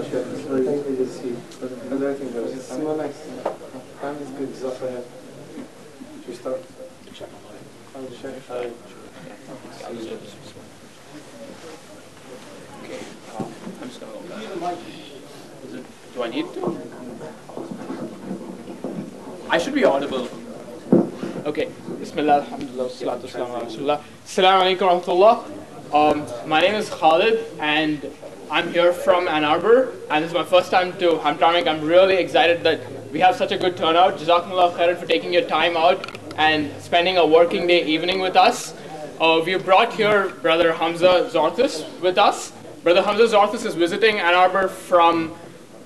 Thank you, just see. How's everything goes? It smells nice. Family's good. Just for him. Should we start? Okay, I'm just going to go back. Do I need to? I should be audible. Okay. Bismillah, alhamdulillah, salatu wassalamu ala rasulullah. Assalamu alaikum warahmatullah. My name is Khalid and I'm here from Ann Arbor, and this is my first time to Hamtramck. I'm really excited that we have such a good turnout. Jazakumullah khairan for taking your time out and spending a working day evening with us. We brought here Brother Hamza Tzortzis with us. Brother Hamza Tzortzis is visiting Ann Arbor from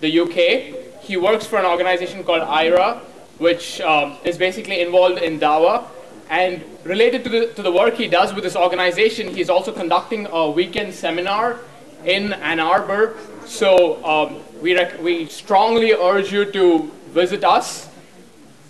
the UK. He works for an organization called IRA, which is basically involved in dawah. And related to the work he does with this organization, he's also conducting a weekend seminar in Ann Arbor. So we strongly urge you to visit us,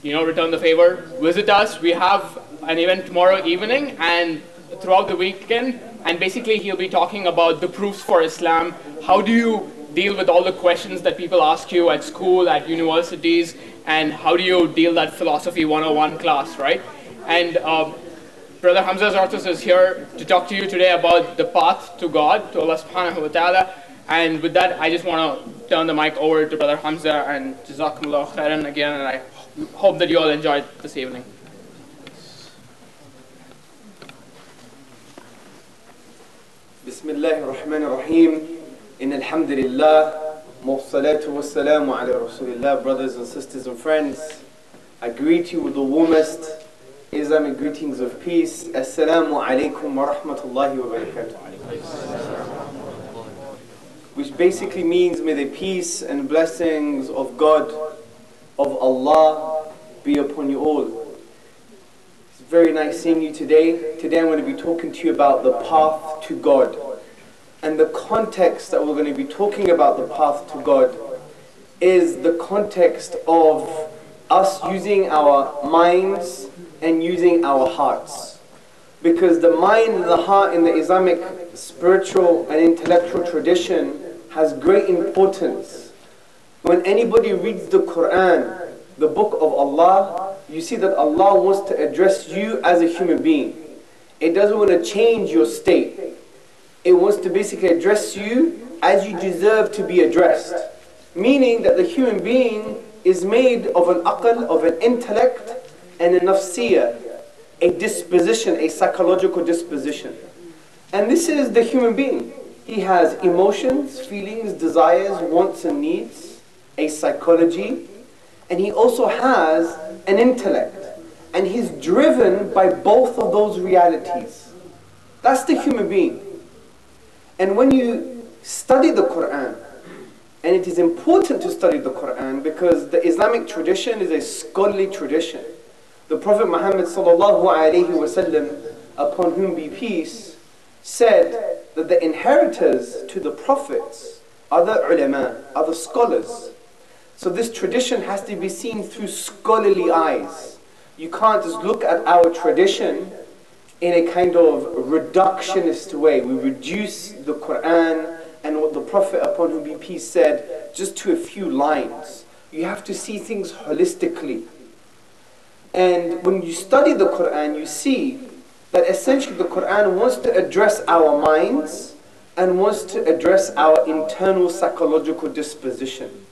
return the favor, visit us. We have an event tomorrow evening and throughout the weekend, and basically he'll be talking about the proofs for Islam. How do you deal with all the questions that people ask you at school, at universities, and how do you deal that philosophy 101 class, right? And Brother Hamza Tzortzis is here to talk to you today about the path to God, to Allah subhanahu wa ta'ala. And with that, I just want to turn the mic over to Brother Hamza, and Jazakumullah khairan again, and I hope that you all enjoyed this evening. Bismillahir Rahmanir Rahim. In Alhamdulillah, wassalatu wassalamu ala Rasulillah. Brothers and sisters and friends, I greet you with the warmest Islamic greetings of peace. Assalamu alaikum wa rahmatullahi wa barakatuh. Which basically means may the peace and blessings of God, of Allah, be upon you all. It's very nice seeing you today. Today I'm going to be talking to you about the path to God. And the context that we're going to be talking about the path to God is the context of us using our minds and using our hearts. Because the mind and the heart in the Islamic spiritual and intellectual tradition has great importance. When anybody reads the Quran, the book of Allah, you see that Allah wants to address you as a human being. It doesn't want to change your state. It wants to basically address you as you deserve to be addressed. Meaning that the human being is made of an aql, of an intellect, and a nafsiyah, a disposition, a psychological disposition. And this is the human being. He has emotions, feelings, desires, wants and needs, a psychology, and he also has an intellect. And he's driven by both of those realities. That's the human being. And when you study the Quran, and it is important to study the Quran because the Islamic tradition is a scholarly tradition. The Prophet Muhammad sallallahu alaihi wasallam, upon whom be peace, said that the inheritors to the prophets are the ulama, are the scholars. So this tradition has to be seen through scholarly eyes. You can't just look at our tradition in a kind of reductionist way. We reduce the Quran and what the Prophet upon whom be peace said just to a few lines. You have to see things holistically. And when you study the Quran, you see that essentially the Quran wants to address our minds and wants to address our internal psychological disposition.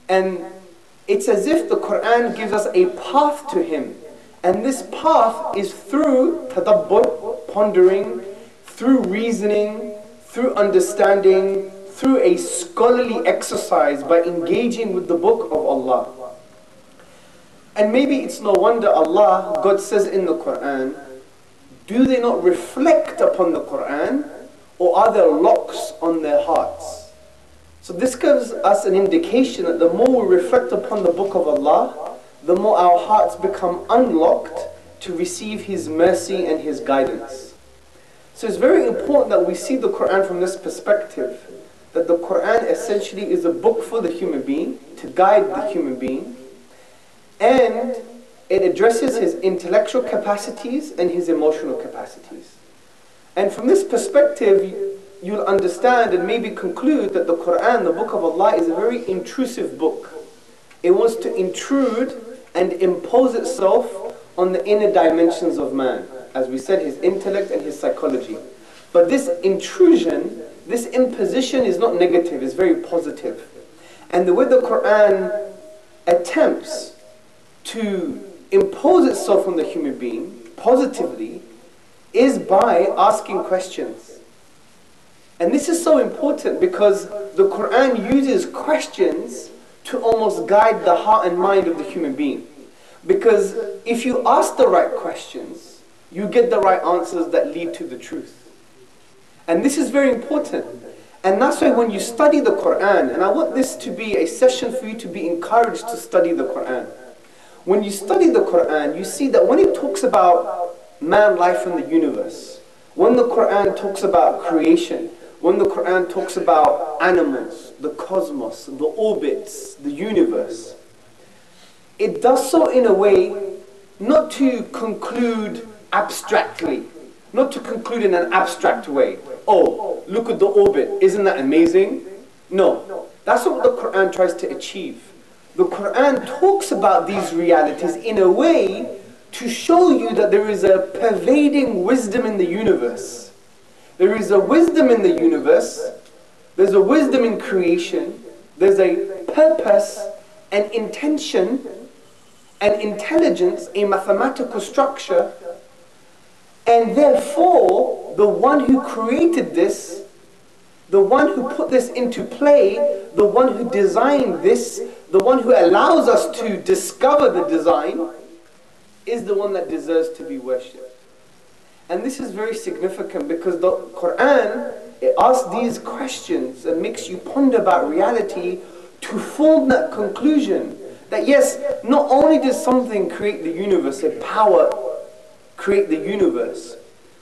And it's as if the Quran gives us a path to Him. And this path is through tadabbur, pondering, through reasoning, through understanding, through a scholarly exercise by engaging with the book of Allah. And maybe it's no wonder Allah, God says in the Quran, do they not reflect upon the Quran, or are there locks on their hearts? So this gives us an indication that the more we reflect upon the book of Allah, the more our hearts become unlocked to receive His mercy and His guidance. So it's very important that we see the Quran from this perspective, that the Quran essentially is a book for the human being, to guide the human being, and it addresses his intellectual capacities and his emotional capacities. And from this perspective, you'll understand and maybe conclude that the Quran, the book of Allah, is a very intrusive book. It wants to intrude and impose itself on the inner dimensions of man. As we said, his intellect and his psychology. But this intrusion, this imposition is not negative, it's very positive. And the way the Quran attempts to impose itself on the human being positively is by asking questions. And this is so important because the Quran uses questions to almost guide the heart and mind of the human being. Because if you ask the right questions, you get the right answers that lead to the truth. And this is very important. And that's why when you study the Quran, and I want this to be a session for you to be encouraged to study the Quran. When you study the Quran, you see that when it talks about man, life, and the universe, when the Quran talks about creation, when the Quran talks about animals, the cosmos, the orbits, the universe, it does so in a way not to conclude abstractly, not to conclude in an abstract way. Oh, look at the orbit, isn't that amazing? No, that's not what the Quran tries to achieve. The Quran talks about these realities in a way to show you that there is a pervading wisdom in the universe. There is a wisdom in the universe, there's a wisdom in creation, there's a purpose and intention and intelligence, a mathematical structure, and therefore the one who created this, the one who put this into play, the one who designed this, the one who allows us to discover the design, is the one that deserves to be worshipped. And this is very significant because the Quran, it asks these questions and makes you ponder about reality to form that conclusion that yes, not only does something create the universe, a power create the universe,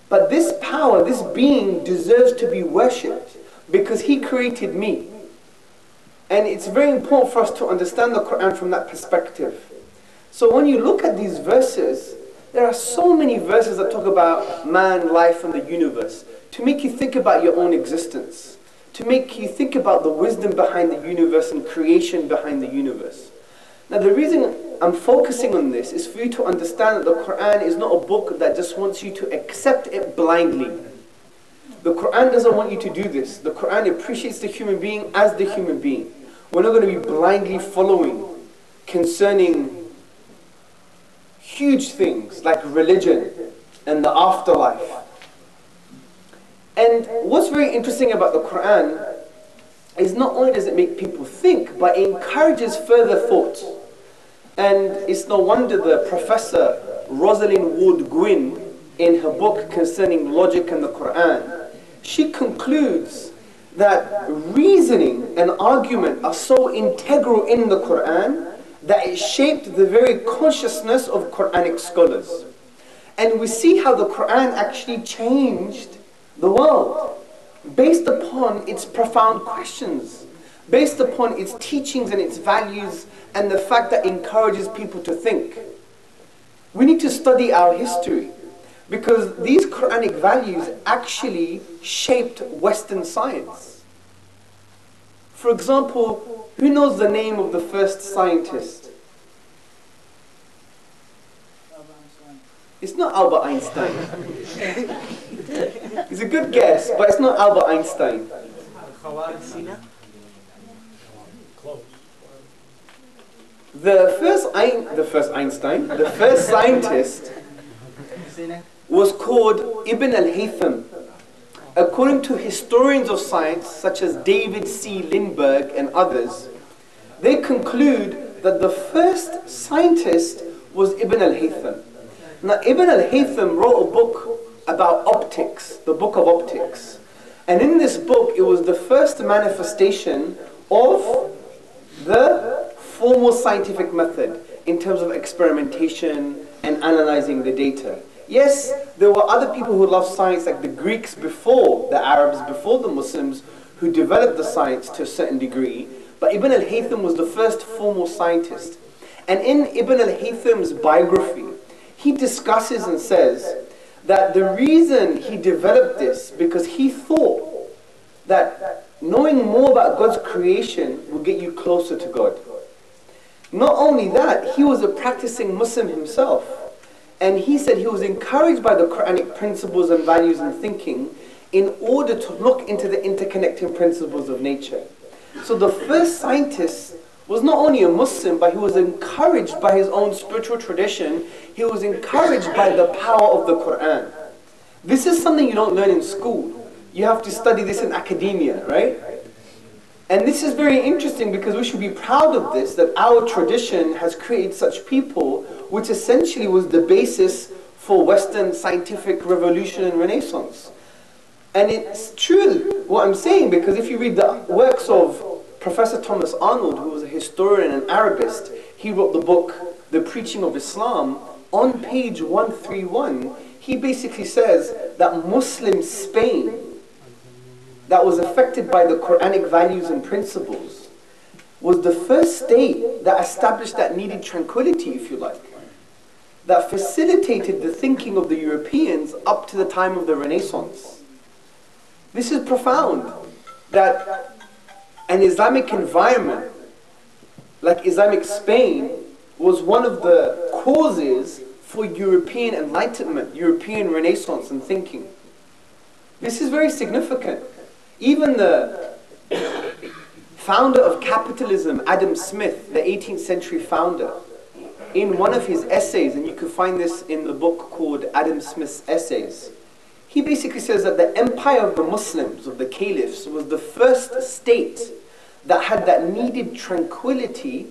but this power, this being deserves to be worshipped because he created me. And it's very important for us to understand the Quran from that perspective. So when you look at these verses, there are so many verses that talk about man, life, and the universe to make you think about your own existence, to make you think about the wisdom behind the universe and creation behind the universe. Now the reason I'm focusing on this is for you to understand that the Quran is not a book that just wants you to accept it blindly. The Quran doesn't want you to do this. The Quran appreciates the human being as the human being. We're not going to be blindly following concerning huge things like religion and the afterlife. And what's very interesting about the Quran is not only does it make people think, but it encourages further thought. And it's no wonder the Professor Rosalind Ward Gwynne, in her book concerning logic and the Quran, she concludes that reasoning and argument are so integral in the Quran that it shaped the very consciousness of Quranic scholars. And we see how the Quran actually changed the world based upon its profound questions, based upon its teachings and its values, and the fact that it encourages people to think. We need to study our history because these Quranic values actually shaped Western science. For example, who knows the name of the first scientist? It's not Albert Einstein. It's a good guess, but it's not Albert Einstein. The first scientist was called Ibn al-Haytham. According to historians of science, such as David C. Lindbergh and others, they conclude that the first scientist was Ibn al-Haytham. Now, Ibn al-Haytham wrote a book about optics, the book of optics. And in this book, it was the first manifestation of the formal scientific method in terms of experimentation and analyzing the data. Yes, there were other people who loved science, like the Greeks before the Arabs, before the Muslims, who developed the science to a certain degree. But Ibn al-Haytham was the first formal scientist. And in Ibn al-Haytham's biography, he discusses and says that the reason he developed this, because he thought that knowing more about God's creation will get you closer to God. Not only that, he was a practicing Muslim himself. And he said he was encouraged by the Quranic principles and values and thinking in order to look into the interconnecting principles of nature. So the first scientist was not only a Muslim, but he was encouraged by his own spiritual tradition. He was encouraged by the power of the Quran. This is something you don't learn in school. You have to study this in academia, right? And this is very interesting because we should be proud of this, that our tradition has created such people, which essentially was the basis for Western scientific revolution and renaissance. And it's true what I'm saying, because if you read the works of Professor Thomas Arnold, who was a historian and Arabist, he wrote the book, The Preaching of Islam. On page 131, he basically says that Muslim Spain, that was affected by the Quranic values and principles, was the first state that established that needed tranquility, if you like, that facilitated the thinking of the Europeans up to the time of the Renaissance. This is profound, that an Islamic environment like Islamic Spain was one of the causes for European enlightenment, European Renaissance and thinking. This is very significant. Even the founder of capitalism, Adam Smith, the 18th century founder, in one of his essays, and you can find this in the book called Adam Smith's Essays, he basically says that the empire of the Muslims, of the caliphs, was the first state that had that needed tranquility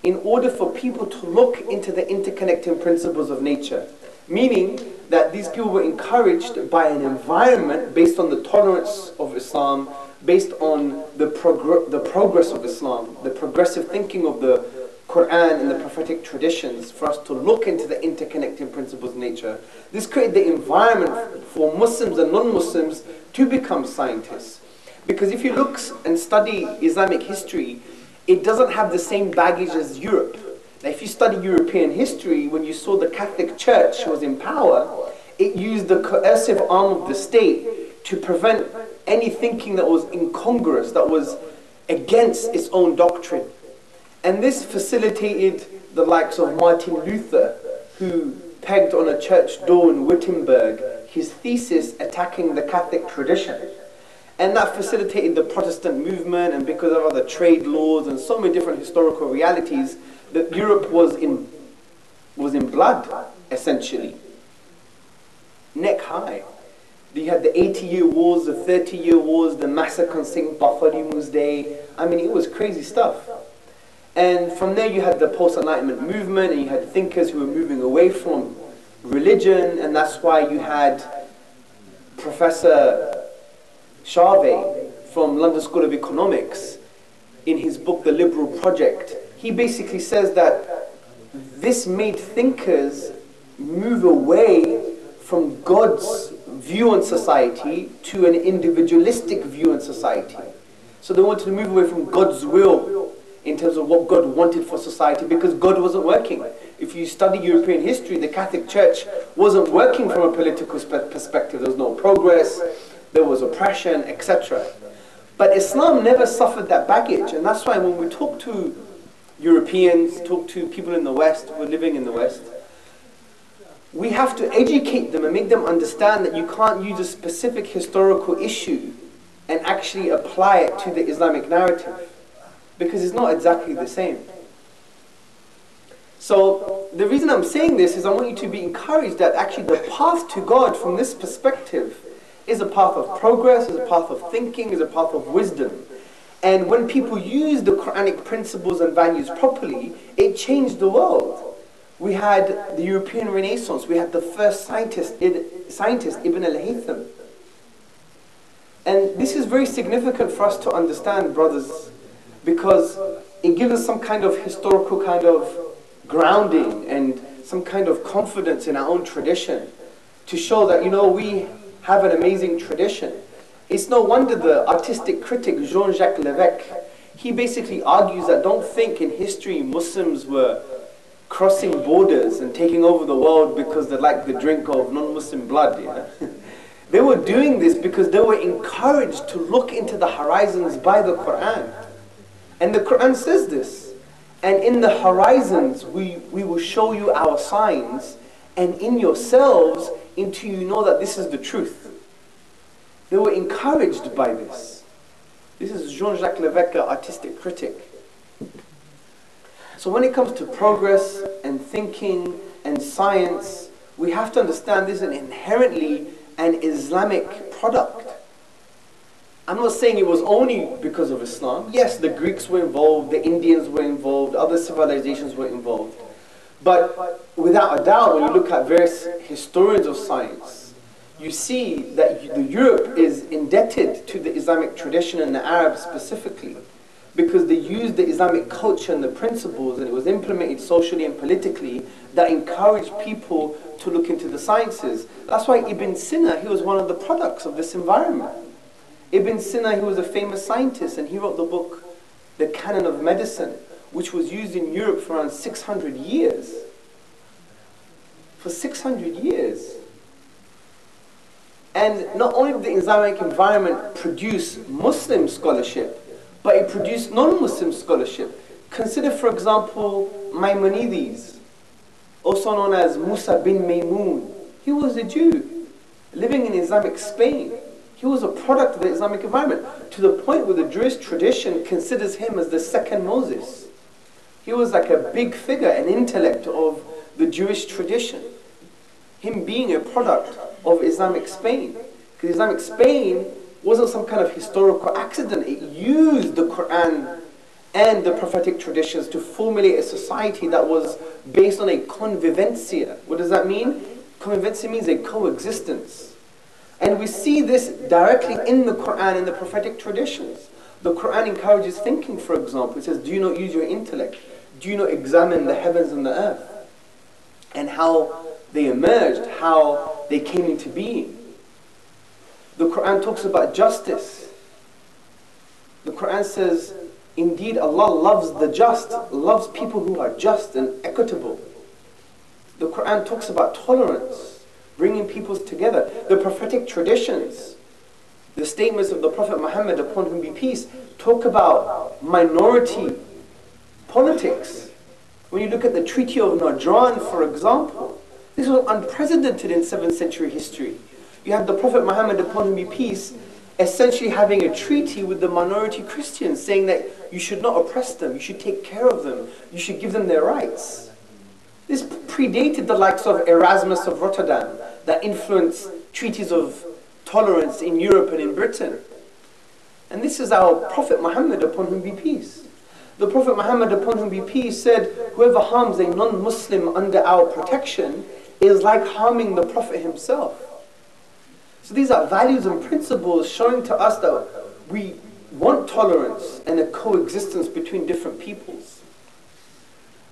in order for people to look into the interconnecting principles of nature. Meaning that these people were encouraged by an environment based on the tolerance of Islam, based on the progress of Islam, the progressive thinking of the Quran and the prophetic traditions, for us to look into the interconnecting principles of nature. This created the environment for Muslims and non-Muslims to become scientists. Because if you look and study Islamic history, it doesn't have the same baggage as Europe. Now, if you study European history, when you saw the Catholic Church was in power, it used the coercive arm of the state to prevent any thinking that was incongruous, that was against its own doctrine. And this facilitated the likes of Martin Luther, who pegged on a church door in Wittenberg his thesis attacking the Catholic tradition. And that facilitated the Protestant movement, and because of other trade laws and so many different historical realities, that Europe was in blood, essentially. Neck high. You had the 80-year wars, the 30-year wars, the massacre on St. Bartholomew's Day. I mean, it was crazy stuff. And from there you had the post-Enlightenment movement, and you had thinkers who were moving away from religion, and that's why you had Professor Charvet from London School of Economics, in his book, The Liberal Project. He basically says that this made thinkers move away from God's view on society to an individualistic view on society. So they wanted to move away from God's will in terms of what God wanted for society, because God wasn't working. If you study European history, the Catholic Church wasn't working from a political perspective. There was no progress, there was oppression, etc. But Islam never suffered that baggage, and that's why when we talk to Europeans, talk to people in the West, who are living in the West, we have to educate them and make them understand that you can't use a specific historical issue and actually apply it to the Islamic narrative, because it's not exactly the same. So the reason I'm saying this is I want you to be encouraged that actually the path to God from this perspective is a path of progress, is a path of thinking, is a path of wisdom. And when people use the Quranic principles and values properly, it changed the world. We had the European Renaissance, we had the first scientist Ibn al-Haytham. And this is very significant for us to understand, brothers, because it gives us some kind of historical kind of grounding and some kind of confidence in our own tradition to show that, you know, we have an amazing tradition. It's no wonder the artistic critic Jean-Jacques Levesque, he basically argues that don't think in history Muslims were crossing borders and taking over the world because they like the drink of non-Muslim blood. Yeah? They were doing this because they were encouraged to look into the horizons by the Quran. And the Quran says this. And in the horizons, we will show you our signs, and in yourselves, until you know that this is the truth. They were encouraged by this. This is Jean-Jacques Levesque, artistic critic. So when it comes to progress and thinking and science, we have to understand this is inherently an Islamic product. I'm not saying it was only because of Islam. Yes, the Greeks were involved, the Indians were involved, other civilizations were involved. But without a doubt, when you look at various historians of science, you see that Europe is indebted to the Islamic tradition and the Arabs specifically, because they used the Islamic culture and the principles, and it was implemented socially and politically, that encouraged people to look into the sciences. That's why Ibn Sina, he was one of the products of this environment. Ibn Sina, he was a famous scientist, and he wrote the book, The Canon of Medicine, which was used in Europe for around 600 years. For 600 years. And not only did the Islamic environment produce Muslim scholarship, but it produced non-Muslim scholarship. Consider, for example, Maimonides, also known as Musa bin Maymun. He was a Jew living in Islamic Spain. He was a product of the Islamic environment, to the point where the Jewish tradition considers him as the second Moses. He was like a big figure, an intellect of the Jewish tradition. Him being a product of Islamic Spain. Because Islamic Spain wasn't some kind of historical accident. It used the Quran and the prophetic traditions to formulate a society that was based on a convivencia. What does that mean? Convivencia means a coexistence. And we see this directly in the Quran and the prophetic traditions. The Quran encourages thinking, for example. It says, do you not use your intellect? Do you not examine the heavens and the earth? And how they emerged, how they came into being. The Quran talks about justice. The Quran says, indeed Allah loves the just, loves people who are just and equitable. The Quran talks about tolerance, bringing people together. The prophetic traditions, the statements of the Prophet Muhammad, upon whom be peace, talk about minority politics. When you look at the Treaty of Najran, for example, this was unprecedented in 7th century history. You have the Prophet Muhammad, upon whom be peace, essentially having a treaty with the minority Christians, saying that you should not oppress them, you should take care of them, you should give them their rights. This predated the likes of Erasmus of Rotterdam, that influenced treaties of tolerance in Europe and in Britain. And this is our Prophet Muhammad, upon whom be peace. The Prophet Muhammad, upon whom be peace, said, whoever harms a non-Muslim under our protection is like harming the Prophet himself. So these are values and principles showing to us that we want tolerance and a coexistence between different peoples.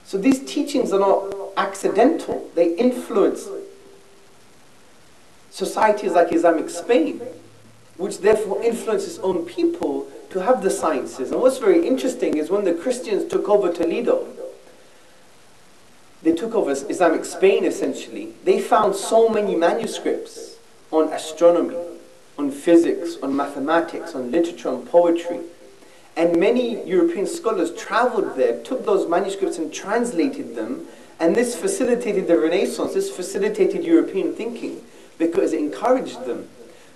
So these teachings are not accidental. They influence societies like Islamic Spain, which therefore influences its own people to have the sciences. And what's very interesting is when the Christians took over Toledo, they took over Islamic Spain essentially, they found so many manuscripts on astronomy, on physics, on mathematics, on literature, on poetry. And many European scholars traveled there, took those manuscripts and translated them, and this facilitated the Renaissance, this facilitated European thinking, because it encouraged them.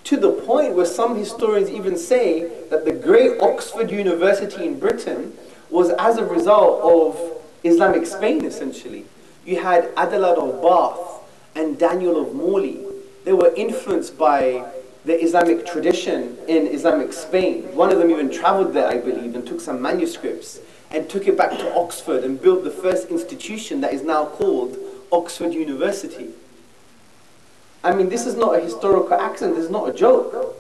To the point where some historians even say that the great Oxford University in Britain was as a result of Islamic Spain, essentially. You had Adelard of Bath and Daniel of Morley. They were influenced by the Islamic tradition in Islamic Spain. One of them even traveled there, I believe, and took some manuscripts and took it back to Oxford and built the first institution that is now called Oxford University. I mean, this is not a historical accident, this is not a joke.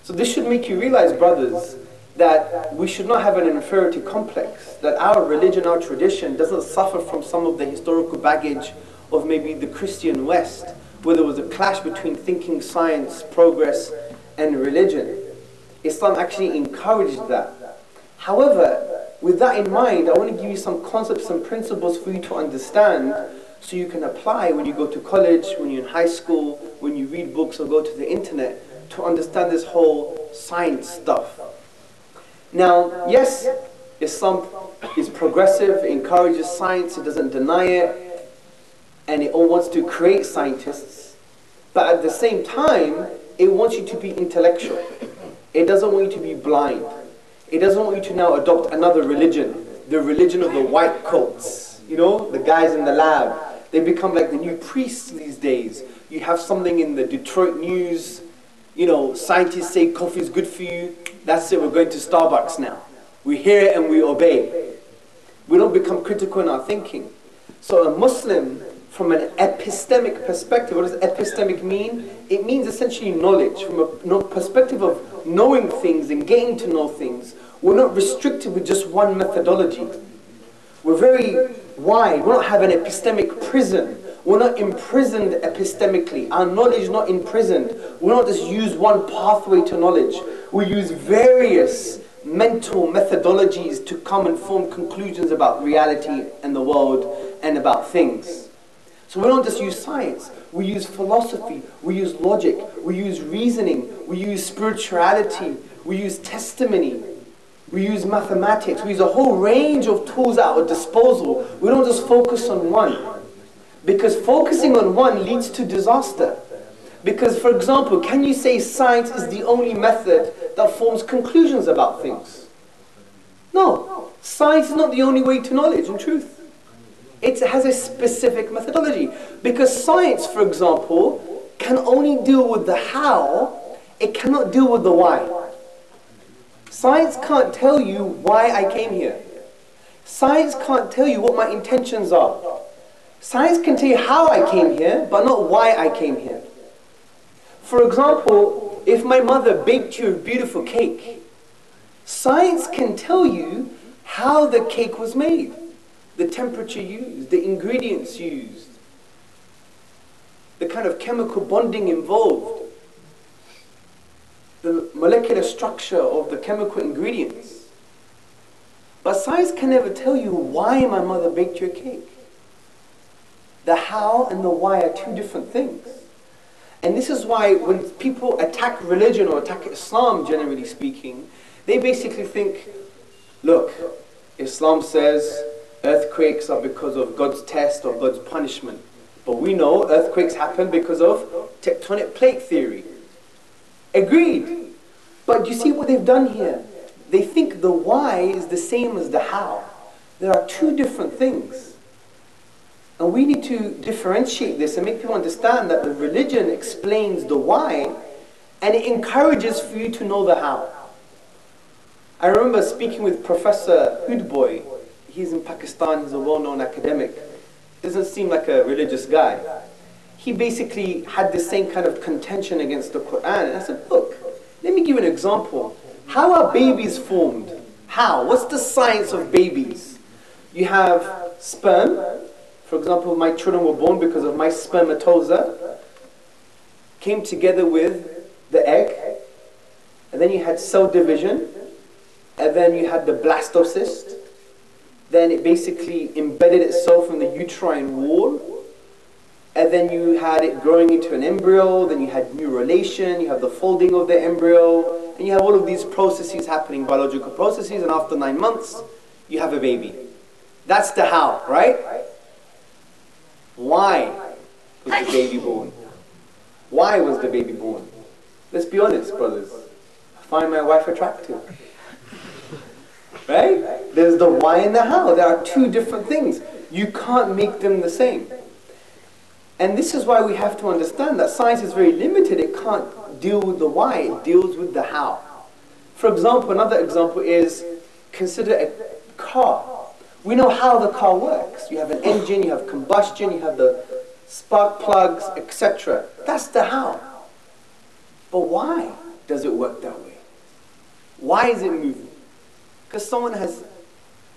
So this should make you realize, brothers, that we should not have an inferiority complex, that our religion, our tradition doesn't suffer from some of the historical baggage of maybe the Christian West, where there was a clash between thinking, science, progress, and religion. Islam actually encouraged that. However, with that in mind, I want to give you some concepts and principles for you to understand, so you can apply when you go to college, when you're in high school, when you read books or go to the internet, to understand this whole science stuff. Now, yes, Islam is progressive, it encourages science, it doesn't deny it, and it all wants to create scientists. But at the same time, it wants you to be intellectual. It doesn't want you to be blind. It doesn't want you to now adopt another religion, the religion of the white coats. You know, the guys in the lab. They become like the new priests these days. You have something in the Detroit News, you know, scientists say coffee is good for you. That's it, we're going to Starbucks now. We hear it and we obey. We don't become critical in our thinking. So a Muslim, from an epistemic perspective, what does epistemic mean? It means essentially knowledge. From a perspective of knowing things and getting to know things, we're not restricted with just one methodology. We're very wide. We don't have an epistemic prison. We're not imprisoned epistemically. Our knowledge is not imprisoned. We don't just use one pathway to knowledge. We use various mental methodologies to come and form conclusions about reality and the world and about things. So we don't just use science. We use philosophy. We use logic. We use reasoning. We use spirituality. We use testimony. We use mathematics. We use a whole range of tools at our disposal. We don't just focus on one. Because focusing on one leads to disaster. Because, for example, can you say science is the only method that forms conclusions about things? No. Science is not the only way to knowledge and truth. It has a specific methodology. Because science, for example, can only deal with the how, it cannot deal with the why. Science can't tell you why I came here. Science can't tell you what my intentions are. Science can tell you how I came here, but not why I came here. For example, if my mother baked you a beautiful cake, science can tell you how the cake was made, the temperature used, the ingredients used, the kind of chemical bonding involved, the molecular structure of the chemical ingredients. But science can never tell you why my mother baked you a cake. The how and the why are two different things. And this is why when people attack religion or attack Islam, generally speaking, they basically think, look, Islam says earthquakes are because of God's test or God's punishment. But we know earthquakes happen because of tectonic plate theory. Agreed. But you see what they've done here? They think the why is the same as the how. There are two different things. And we need to differentiate this and make people understand that the religion explains the why and it encourages for you to know the how. I remember speaking with Professor Hoodboy. He's in Pakistan, he's a well-known academic. Doesn't seem like a religious guy. He basically had the same kind of contention against the Quran. And I said, look, let me give you an example. How are babies formed? How? What's the science of babies? You have sperm. For example, my children were born because of my spermatoza. Came together with the egg. And then you had cell division. And then you had the blastocyst. Then it basically embedded itself in the uterine wall. And then you had it growing into an embryo. Then you had neurulation. You have the folding of the embryo. And you have all of these processes happening, biological processes. And after 9 months, you have a baby. That's the how, right? Why was the baby born? Why was the baby born? Let's be honest, brothers. I find my wife attractive. Right? There's the why and the how. There are two different things. You can't make them the same. And this is why we have to understand that science is very limited. It can't deal with the why. It deals with the how. For example, another example is, consider a car. We know how the car works. You have an engine, you have combustion, you have the spark plugs, etc. That's the how. But why does it work that way? Why is it moving? Because someone has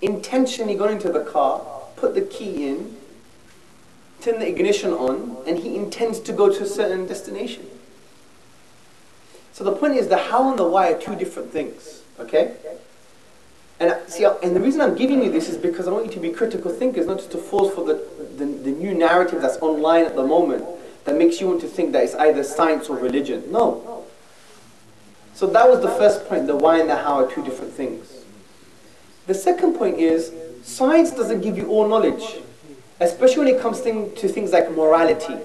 intentionally gone into the car, put the key in, turned the ignition on, and he intends to go to a certain destination. So the point is the how and the why are two different things. Okay? And the reason I'm giving you this is because I want you to be critical thinkers, not just to fall for the new narrative that's online at the moment that makes you want to think that it's either science or religion. No. So that was the first point, the why and the how are two different things. The second point is, science doesn't give you all knowledge, especially when it comes to things like morality.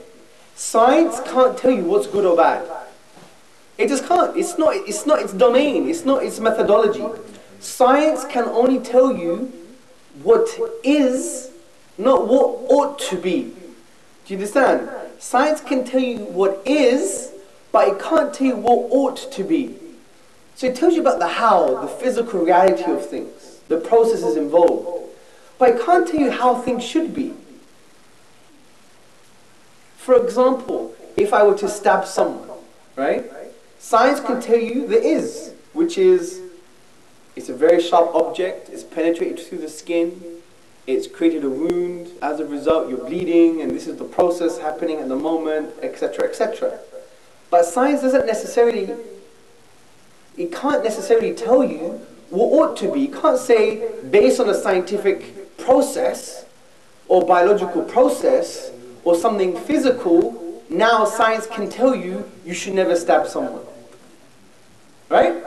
Science can't tell you what's good or bad. It just can't. It's not its domain. It's not its methodology. Science can only tell you what is, not what ought to be. Do you understand? Science can tell you what is, but it can't tell you what ought to be. So it tells you about the how, the physical reality of things, the processes involved. But it can't tell you how things should be. For example, if I were to stab someone, right? Science can tell you the is, which is, it's a very sharp object, it's penetrated through the skin, it's created a wound, as a result you're bleeding, and this is the process happening at the moment, etc., etc. But science doesn't necessarily, it can't necessarily tell you what ought to be. It can't say, based on a scientific process, or biological process, or something physical, now science can tell you, you should never stab someone. Right?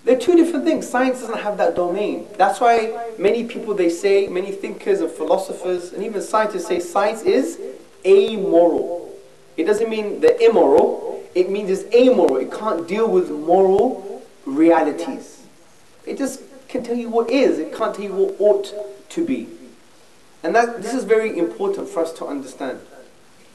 They're two different things. Science doesn't have that domain. That's why many people, they say, many thinkers and philosophers, and even scientists say science is amoral. It doesn't mean they're immoral. It means it's amoral. It can't deal with moral realities. It just can tell you what is. It can't tell you what ought to be. And this is very important for us to understand.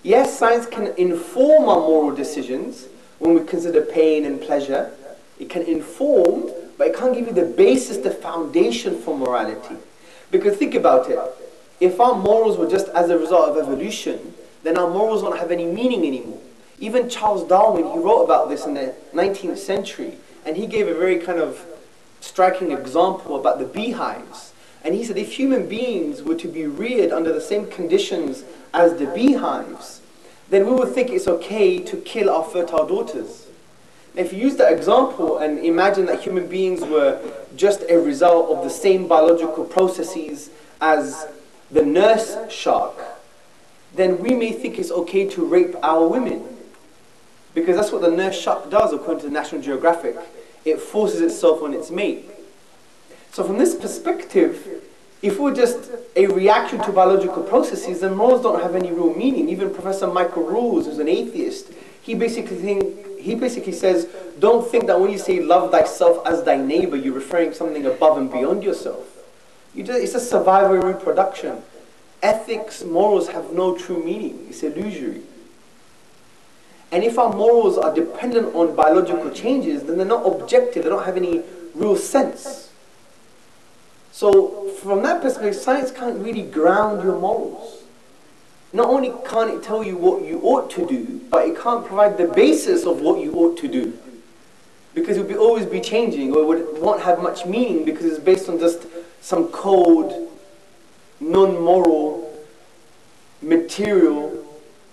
Yes, science can inform our moral decisions when we consider pain and pleasure. It can inform, but it can't give you the basis, the foundation for morality. Because think about it. If our morals were just as a result of evolution, then our morals won't have any meaning anymore. Even Charles Darwin, he wrote about this in the 19th century, and he gave a very kind of striking example about the beehives. And he said if human beings were to be reared under the same conditions as the beehives, then we would think it's okay to kill our fertile daughters. If you use that example and imagine that human beings were just a result of the same biological processes as the nurse shark, then we may think it's okay to rape our women. Because that's what the nurse shark does, according to National Geographic. It forces itself on its mate. So from this perspective, if we're just a reaction to biological processes, then morals don't have any real meaning. Even Professor Michael Rules, who's an atheist, he basically says, don't think that when you say love thyself as thy neighbor, you're referring to something above and beyond yourself. It's a survival and reproduction. Ethics, morals have no true meaning. It's illusory. And if our morals are dependent on biological changes, then they're not objective. They don't have any real sense. So from that perspective, science can't really ground your morals. Not only can't it tell you what you ought to do, but it can't provide the basis of what you ought to do. Because it will always be changing, or it won't have much meaning because it's based on just some cold, non-moral, material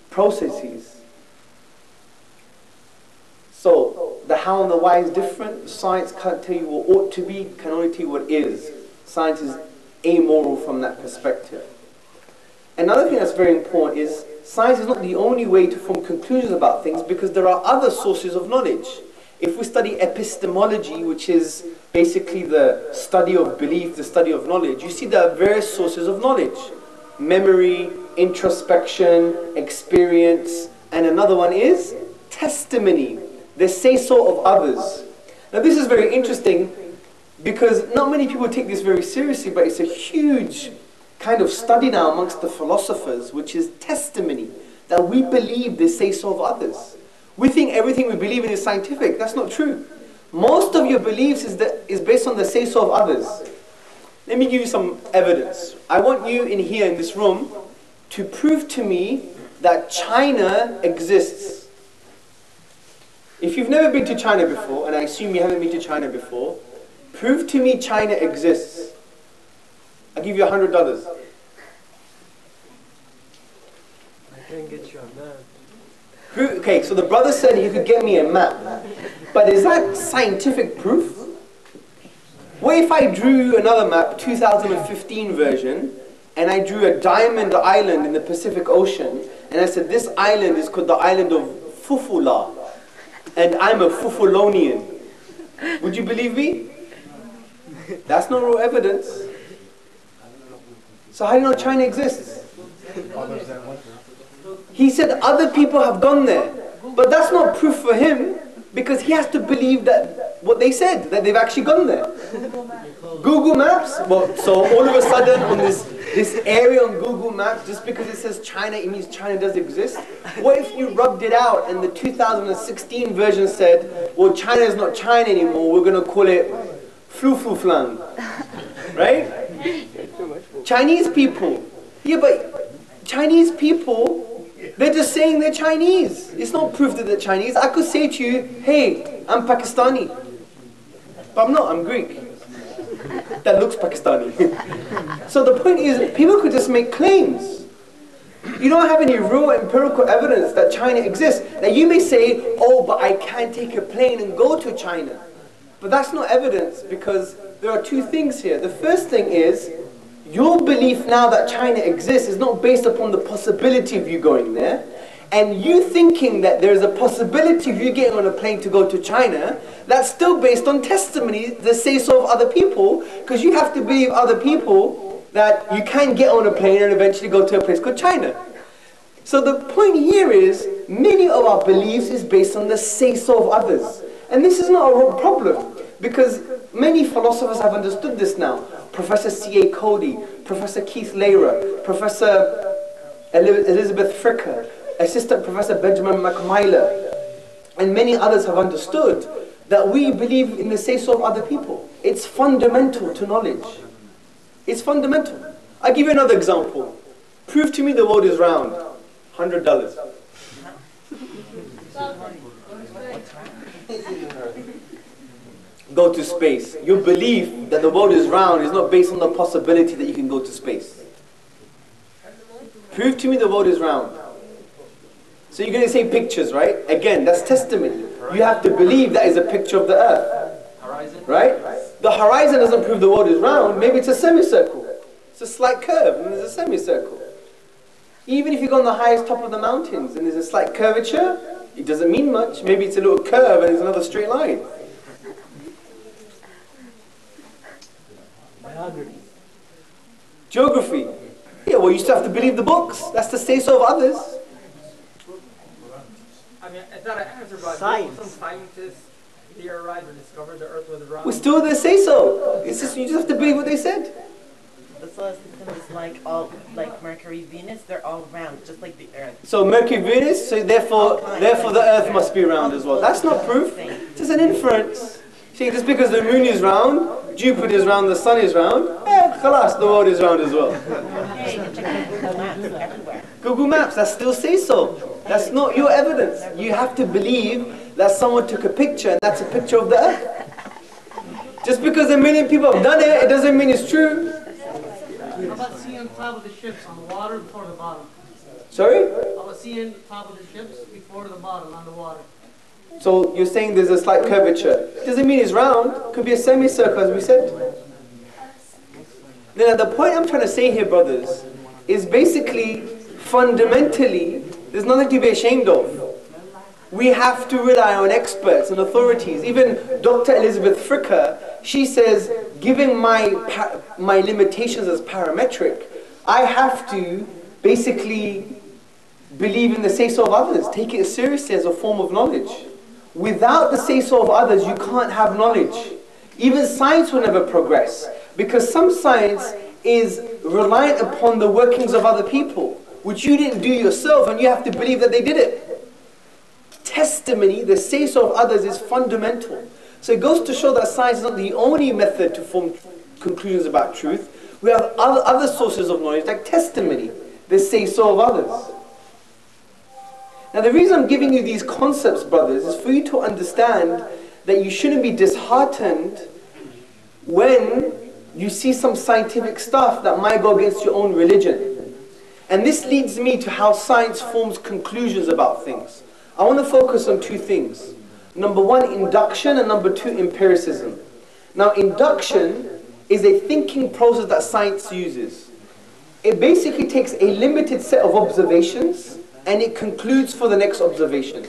processes. So, the how and the why is different. Science can't tell you what ought to be, can only tell you what is. Science is amoral from that perspective. Another thing that's very important is science is not the only way to form conclusions about things because there are other sources of knowledge. If we study epistemology, which is basically the study of belief, the study of knowledge, you see there are various sources of knowledge. Memory, introspection, experience, and another one is testimony, the say-so of others. Now this is very interesting because not many people take this very seriously, but it's a huge kind of study now amongst the philosophers, which is testimony, that we believe the say-so of others. We think everything we believe in is scientific. That's not true. Most of your beliefs is based on the say-so of others. Let me give you some evidence. I want you in here in this room to prove to me that China exists. If you've never been to China before, and I assume you haven't been to China before, prove to me China exists. I'll give you $100. I can get you a map. Okay, so the brother said he could get me a map. But is that scientific proof? What if I drew another map, 2015 version, and I drew a diamond island in the Pacific Ocean, and I said this island is called the island of Fufula, and I'm a Fufulonian. Would you believe me? That's not real evidence. So how do you know China exists? He said other people have gone there, but that's not proof for him, because he has to believe that what they said, that they've actually gone there. Google Maps, well, so all of a sudden on this area on Google Maps, just because it says China, it means China does exist? What if you rubbed it out and the 2016 version said, well, China is not China anymore, we're going to call it Flu-Flu-Flang, right? Chinese people. Yeah, but Chinese people, they're just saying they're Chinese. It's not proof that they're Chinese. I could say to you, hey, I'm Pakistani. But I'm not, I'm Greek. That looks Pakistani. So the point is, people could just make claims. You don't have any real empirical evidence that China exists. Now you may say, oh, but I can't take a plane and go to China. But that's not evidence, because there are two things here. The first thing is, your belief now that China exists is not based upon the possibility of you going there. And you thinking that there is a possibility of you getting on a plane to go to China, that's still based on testimony, the say-so of other people, because you have to believe other people that you can get on a plane and eventually go to a place called China. So the point here is, many of our beliefs is based on the say-so of others. And this is not a real problem, because many philosophers have understood this now. Professor C.A. Cody, Professor Keith Lehrer, Professor Elizabeth Fricker, Assistant Professor Benjamin McMyler, and many others have understood that we believe in the say-so of other people. It's fundamental to knowledge. It's fundamental. I'll give you another example. Prove to me the world is round. $100. Go to space. Your belief that the world is round is not based on the possibility that you can go to space. Prove to me the world is round. So you're going to say pictures, right? Again, that's testimony. You have to believe that is a picture of the earth. Right? The horizon doesn't prove the world is round. Maybe it's a semicircle. It's a slight curve and there's a semicircle. Even if you go on the highest top of the mountains and there's a slight curvature, it doesn't mean much. Maybe it's a little curve and there's another straight line. Geography. Yeah, well, you still have to believe the books. That's the say-so of others. I mean, it's not an answer, but Science. Some scientists theorized or discovered the Earth was round. Well, still they say so. It's just, you just have to believe what they said. The solar system is like all, like Mercury, Venus, they're all round, just like the Earth. So Mercury, Venus, so therefore the Earth must be round as well. That's not proof. It's just an inference. See, just because the moon is round, Jupiter is round, the sun is round, khalas, the world is round as well. Hey, you can check Google Maps everywhere. Google Maps, that still says so. That's not your evidence. You have to believe that someone took a picture and that's a picture of the Earth. Just because a million people have done it, it doesn't mean it's true. How about seeing the top of the ships on the water before the bottom? Sorry? How about seeing the top of the ships before the bottom on the water? So you're saying there's a slight curvature. Doesn't mean it's round. Could be a semicircle, as we said. Then the point I'm trying to say here, brothers, is basically, fundamentally, there's nothing to be ashamed of. We have to rely on experts and authorities. Even Dr. Elizabeth Fricker, she says, given my limitations as parametric, I have to basically believe in the say-so of others, take it seriously as a form of knowledge. Without the say-so of others, you can't have knowledge. Even science will never progress, because some science is reliant upon the workings of other people, which you didn't do yourself, and you have to believe that they did it. Testimony, the say-so of others, is fundamental. So it goes to show that science is not the only method to form conclusions about truth. We have other sources of knowledge, like testimony, the say-so of others. Now the reason I'm giving you these concepts, brothers, is for you to understand that you shouldn't be disheartened when you see some scientific stuff that might go against your own religion. And this leads me to how science forms conclusions about things. I want to focus on two things. Number one, induction, and number two, empiricism. Now, induction is a thinking process that science uses. It basically takes a limited set of observations and it concludes for the next observation.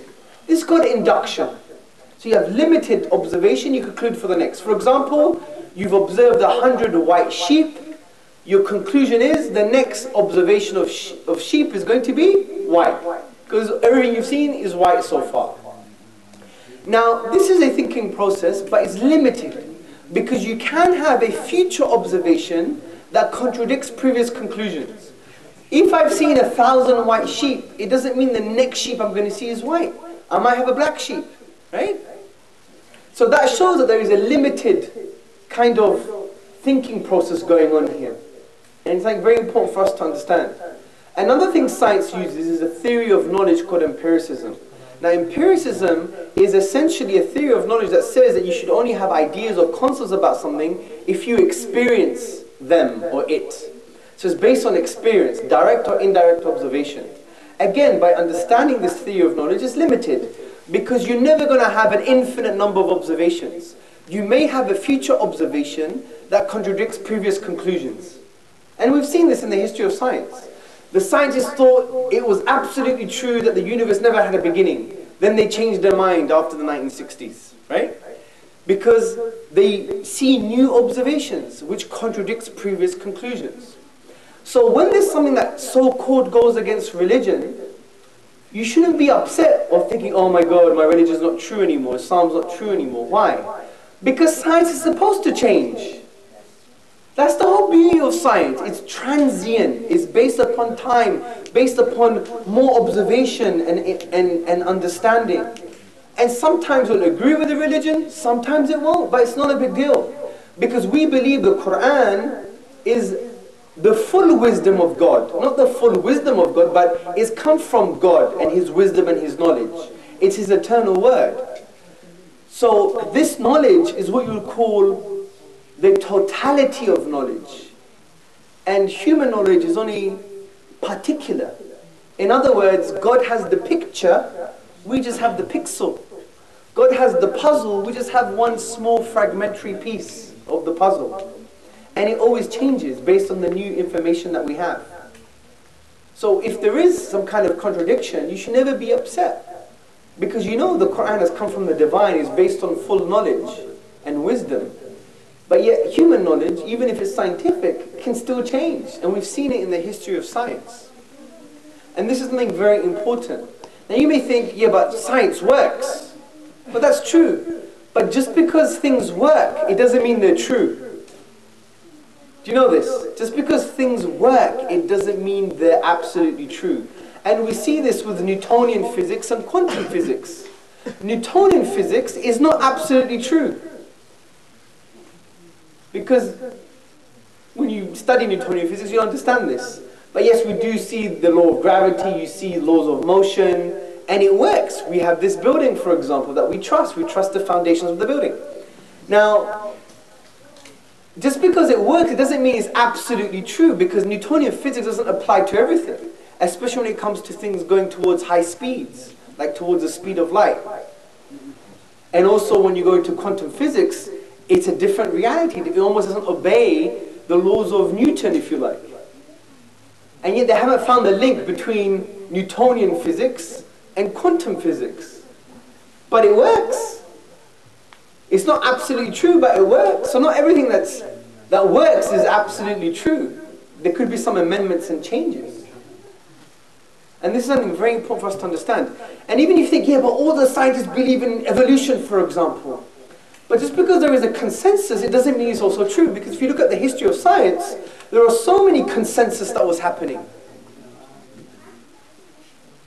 This is called induction. So you have limited observation, you conclude for the next. For example, you've observed 100 white sheep. Your conclusion is the next observation of sheep is going to be white. Because everything you've seen is white so far. Now, this is a thinking process, but it's limited. Because you can have a future observation that contradicts previous conclusions. If I've seen 1,000 white sheep, it doesn't mean the next sheep I'm going to see is white. I might have a black sheep, right? So that shows that there is a limited kind of thinking process going on here. And it's like very important for us to understand. Another thing science uses is a theory of knowledge called empiricism. Now, empiricism is essentially a theory of knowledge that says that you should only have ideas or concepts about something if you experience them or it. So it's based on experience, direct or indirect observation. Again, by understanding this theory of knowledge, it's limited because you're never going to have an infinite number of observations. You may have a future observation that contradicts previous conclusions. And we've seen this in the history of science. The scientists thought it was absolutely true that the universe never had a beginning. Then they changed their mind after the 1960s, right? Because they see new observations which contradicts previous conclusions. So when there's something that so-called goes against religion, you shouldn't be upset or thinking, oh my God, my religion is not true anymore, Islam's not true anymore. Why? Because science is supposed to change. That's the whole beauty of science. It's transient. It's based upon time, based upon more observation and understanding. And sometimes we'll agree with the religion, sometimes it won't, but it's not a big deal. Because we believe the Quran is the full wisdom of God. Not the full wisdom of God, but it's come from God and His wisdom and His knowledge. It's His eternal word. So this knowledge is what you would call the totality of knowledge. And human knowledge is only particular. In other words, God has the picture, we just have the pixel. God has the puzzle, we just have one small fragmentary piece of the puzzle. And it always changes based on the new information that we have. So if there is some kind of contradiction, you should never be upset. Because you know the Quran has come from the divine, is based on full knowledge and wisdom. But yet human knowledge, even if it's scientific, can still change. And we've seen it in the history of science. And this is something very important. Now you may think, yeah, but science works. But that's true. But just because things work, it doesn't mean they're true. Do you know this? Just because things work, it doesn't mean they're absolutely true. And we see this with Newtonian physics and quantum physics. Newtonian physics is not absolutely true. Because when you study Newtonian physics, you understand this. But yes, we do see the law of gravity, you see laws of motion, and it works. We have this building, for example, that we trust. We trust the foundations of the building. Now, just because it works, it doesn't mean it's absolutely true, because Newtonian physics doesn't apply to everything, especially when it comes to things going towards high speeds, like towards the speed of light. And also when you go into quantum physics, it's a different reality. It almost doesn't obey the laws of Newton, if you like. And yet they haven't found the link between Newtonian physics and quantum physics. But it works. It's not absolutely true, but it works. So not everything that works is absolutely true. There could be some amendments and changes. And this is something very important for us to understand. And even if you think, yeah, but all the scientists believe in evolution, for example. But just because there is a consensus, it doesn't mean it's also true. Because if you look at the history of science, there are so many consensus that was happening.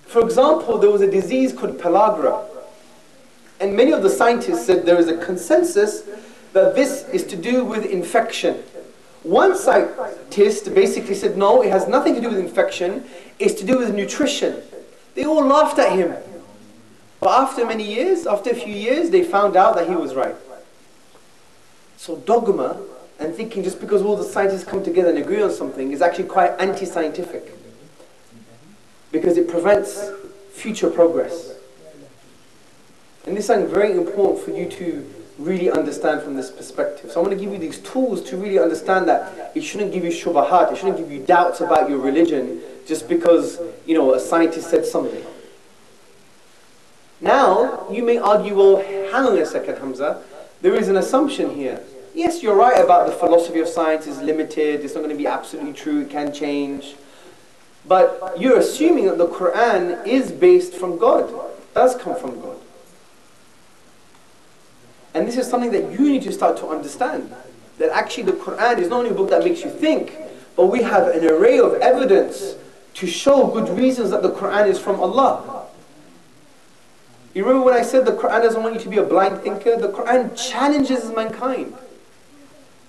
For example, there was a disease called pellagra. And many of the scientists said there is a consensus that this is to do with infection. One scientist basically said, no, it has nothing to do with infection, it's to do with nutrition. They all laughed at him. But after many years, after a few years, they found out that he was right. So dogma and thinking just because all the scientists come together and agree on something is actually quite anti-scientific. Because it prevents future progress. And this is something very important for you to really understand from this perspective. So I want to give you these tools to really understand that it shouldn't give you shubahat, it shouldn't give you doubts about your religion just because, you know, a scientist said something. Now, you may argue, well, hang on a second, Hamza, there is an assumption here. Yes, you're right about the philosophy of science is limited, it's not going to be absolutely true, it can change. But you're assuming that the Quran is based from God, does come from God. And this is something that you need to start to understand. That actually the Quran is not only a book that makes you think, but we have an array of evidence to show good reasons that the Quran is from Allah. You remember when I said the Quran doesn't want you to be a blind thinker? The Quran challenges mankind.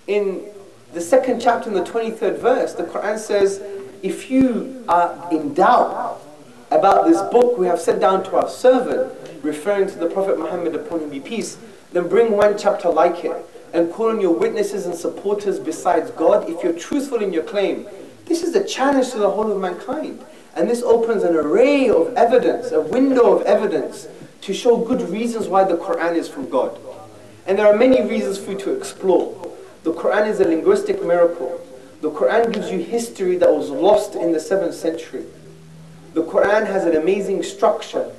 In the 2nd chapter, in the 23rd verse, the Quran says, if you are in doubt about this book we have sent down to our servant, referring to the Prophet Muhammad upon him be peace, then bring one chapter like it and call on your witnesses and supporters besides God if you're truthful in your claim. This is a challenge to the whole of mankind. And this opens an array of evidence, a window of evidence to show good reasons why the Quran is from God. And there are many reasons for you to explore. The Quran is a linguistic miracle. The Quran gives you history that was lost in the 7th century. The Quran has an amazing structure.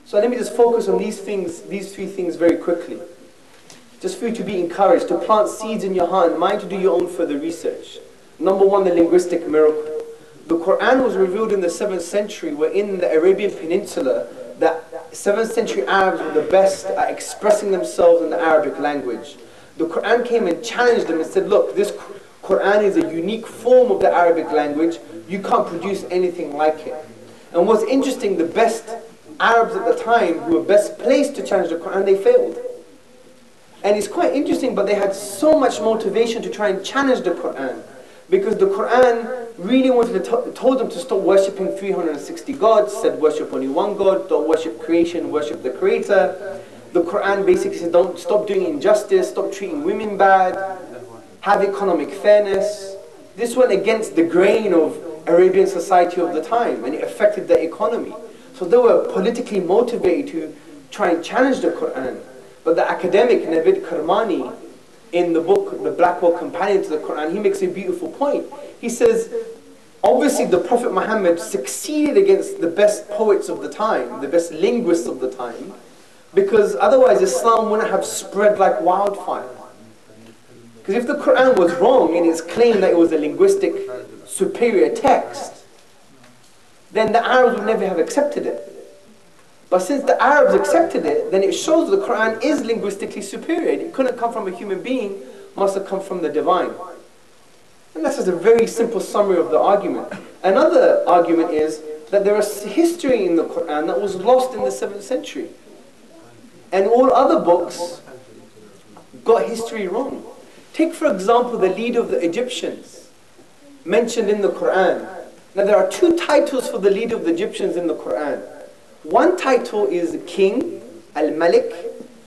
So let me just focus on these three things very quickly. Just for you to be encouraged, to plant seeds in your heart and mind to do your own further research. Number one, the linguistic miracle. The Quran was revealed in the 7th century, where in the Arabian Peninsula, the 7th century Arabs were the best at expressing themselves in the Arabic language. The Quran came and challenged them and said, look, this Quran is a unique form of the Arabic language. You can't produce anything like it. And what's interesting, the best Arabs at the time who were best placed to challenge the Quran, they failed. And it's quite interesting, but they had so much motivation to try and challenge the Quran, because the Quran really wanted to told them to stop worshipping 360 gods, said worship only one God, don't worship creation, worship the Creator. The Quran basically said don't stop doing injustice, stop treating women bad, have economic fairness. This went against the grain of Arabian society of the time, and it affected their economy. So they were politically motivated to try and challenge the Quran. But the academic Navid Karmani, in the book, The Black Book Companion to the Quran, he makes a beautiful point. He says, obviously the Prophet Muhammad succeeded against the best poets of the time, the best linguists of the time, because otherwise Islam wouldn't have spread like wildfire. Because if the Quran was wrong in its claim that it was a linguistic superior text, then the Arabs would never have accepted it. But since the Arabs accepted it, then it shows the Quran is linguistically superior. It couldn't come from a human being, must have come from the divine. And that's just a very simple summary of the argument. Another argument is that there is history in the Quran that was lost in the 7th century. And all other books got history wrong. Take for example the leader of the Egyptians, mentioned in the Quran. Now there are two titles for the leader of the Egyptians in the Quran. One title is King, Al-Malik,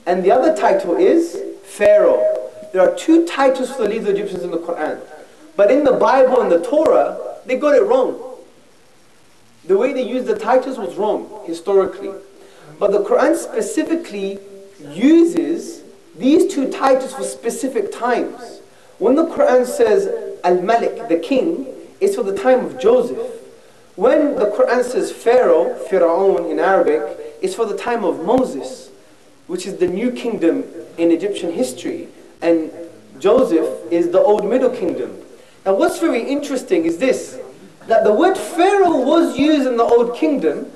and the other title is Pharaoh. There are two titles for the leader of the Egyptians in the Quran. But in the Bible and the Torah, they got it wrong. The way they used the titles was wrong, historically. But the Quran specifically uses these two titles for specific times. When the Quran says Al-Malik, the king, it's for the time of Joseph. When the Quran says Pharaoh, Fir'aun in Arabic, it's for the time of Moses, which is the new kingdom in Egyptian history, and Joseph is the old Middle Kingdom. Now what's very interesting is this, that the word Pharaoh was used in the Old Kingdom,